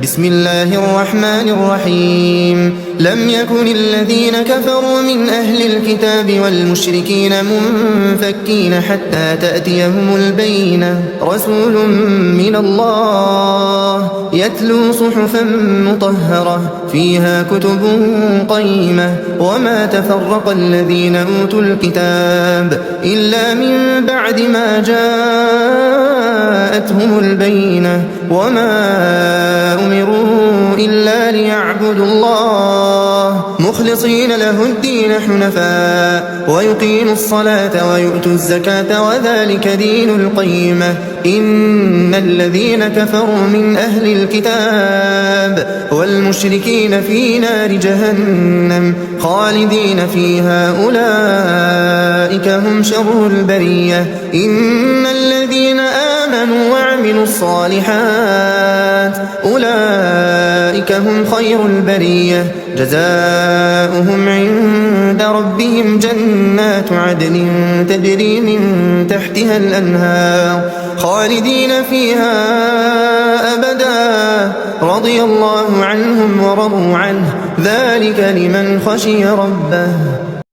بسم الله الرحمن الرحيم لم يكن الذين كفروا من أهل الكتاب والمشركين منفكين حتى تأتيهم البينة رسول من الله يتلو صحفا مطهرة فيها كتب قيمة وما تفرق الذين أوتوا الكتاب إلا من بعد ما جاءتهم البينة وما أمروا إلا ليعبدوا الله مخلصين له الدين حنفاء ويقيموا الصلاة ويؤتوا الزكاة وذلك دين القيمة إن الذين كفروا من أهل الكتاب والمشركين في نار جهنم خالدين فيها أولئك هم شر البرية إن الذين آمنوا وعملوا الصالحات أولئك هم خير البرية جزاؤهم عند ربهم جنات عدن تجري من تحتها الأنهار خالدين فيها أبدا رضي الله عنهم ورضوا عنه ذلك لمن خشي ربه